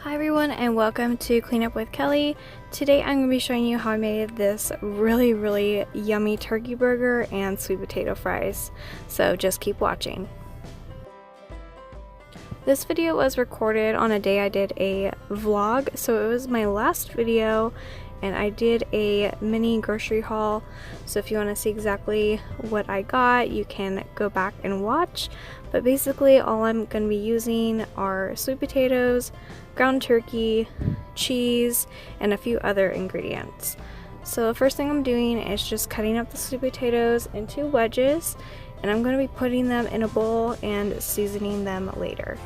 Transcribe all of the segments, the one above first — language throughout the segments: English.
Hi everyone and welcome to Clean Up with Kelly. Today I'm going to be showing you how I made this really yummy turkey burger and sweet potato fries. So just keep watching. This video was recorded on a day I did a vlog, so it was my last video and I did a mini grocery haul. So if you want to see exactly what I got, you can go back and watch. But basically all I'm going to be using are sweet potatoes, ground turkey, cheese, and a few other ingredients. So the first thing I'm doing is just cutting up the sweet potatoes into wedges, and I'm going to be putting them in a bowl and seasoning them later.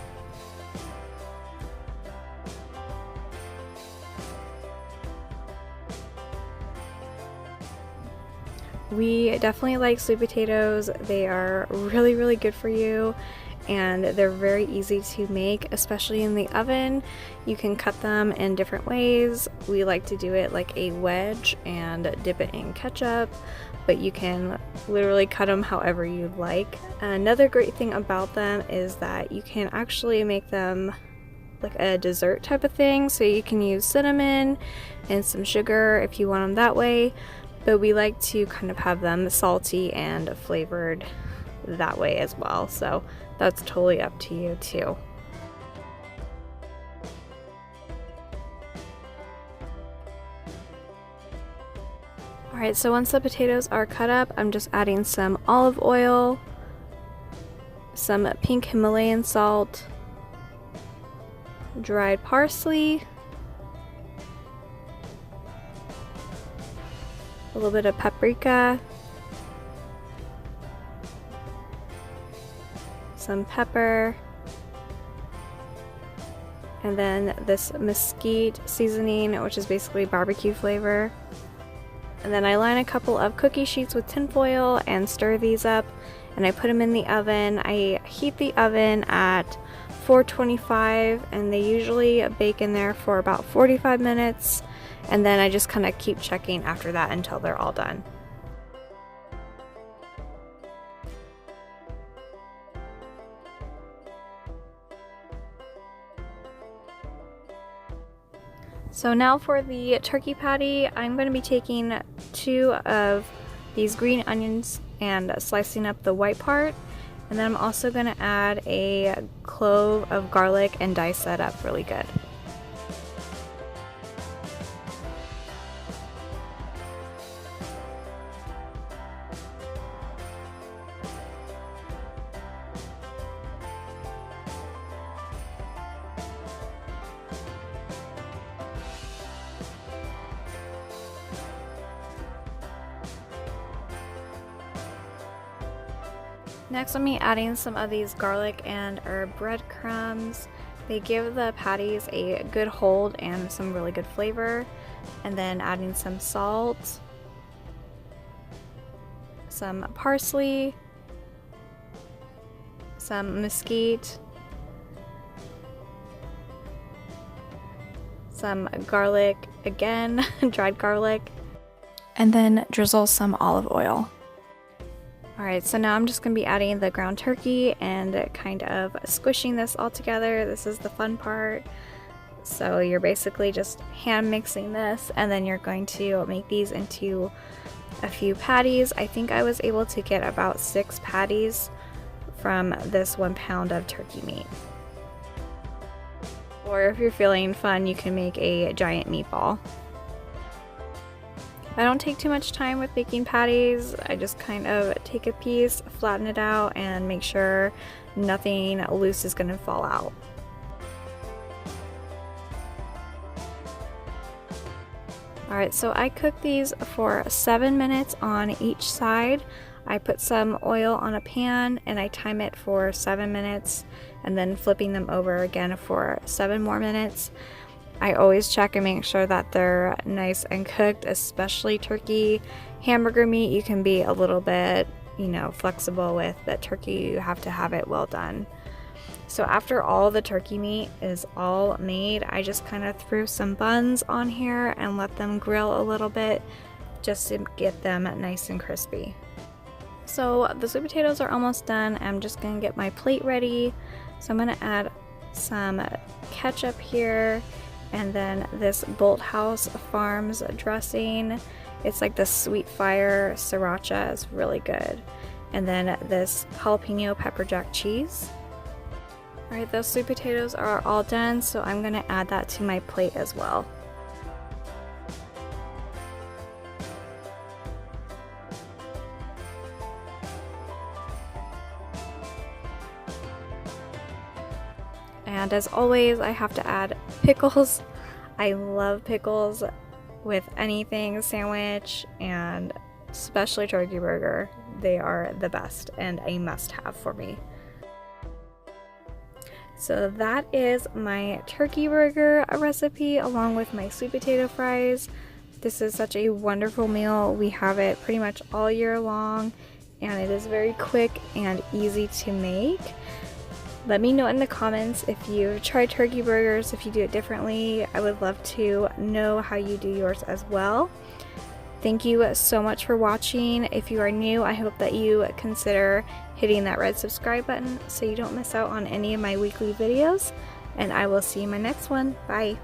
We definitely like sweet potatoes. They are really good for you and they're very easy to make, especially in the oven. You can cut them in different ways. We like to do it like a wedge and dip it in ketchup, but you can literally cut them however you like. Another great thing about them is that you can actually make them like a dessert type of thing, so you can use cinnamon and some sugar if you want them that way. But we like to kind of have them salty and flavored that way as well, so that's totally up to you too. Alright, so once the potatoes are cut up, I'm just adding some olive oil, some pink Himalayan salt, dried parsley, a little bit of paprika, some pepper, and then this mesquite seasoning, which is basically barbecue flavor. And then I line a couple of cookie sheets with tin foil and stir these up, and I put them in the oven. I heat the oven at 425 and they usually bake in there for about 45 minutes. And then I just kind of keep checking after that until they're all done. So now for the turkey patty, I'm going to be taking 2 of these green onions and slicing up the white part. And then I'm also going to add a clove of garlic and dice that up really good. Next, I'm adding some of these garlic and herb breadcrumbs. They give the patties a good hold and some really good flavor. And then adding some salt, some parsley, some mesquite, some garlic again, dried garlic, and then drizzle some olive oil. Alright, so now I'm just going to be adding the ground turkey and kind of squishing this all together. This is the fun part. So you're basically just hand mixing this, and then you're going to make these into a few patties. I think I was able to get about 6 patties from this 1 pound of turkey meat. Or if you're feeling fun, you can make a giant meatball. I don't take too much time with making patties. I just kind of take a piece, flatten it out, and make sure nothing loose is going to fall out. Alright, so I cooked these for 7 minutes on each side. I put some oil on a pan and I time it for 7 minutes, and then flipping them over again for 7 more minutes. I always check and make sure that they're nice and cooked, especially turkey. Hamburger meat, you can be a little bit, flexible with, but turkey, you have to have it well done. So after all the turkey meat is all made, I just kind of threw some buns on here and let them grill a little bit just to get them nice and crispy. So the sweet potatoes are almost done. I'm just going to get my plate ready. So I'm going to add some ketchup here, and then this Bolthouse Farms dressing. It's like the sweet fire sriracha. It's really good. And then this jalapeno pepper jack cheese. Alright, those sweet potatoes are all done, so I'm going to add that to my plate as well. And as always, I have to add pickles. I love pickles with anything sandwich, and especially turkey burger. They are the best and a must-have for me. So that is my turkey burger recipe along with my sweet potato fries. This is such a wonderful meal. We have it pretty much all year long, and it is very quick and easy to make. Let me know in the comments if you've tried turkey burgers, if you do it differently. I would love to know how you do yours as well. Thank you so much for watching. If you are new, I hope that you consider hitting that red subscribe button so you don't miss out on any of my weekly videos. And I will see you in my next one. Bye.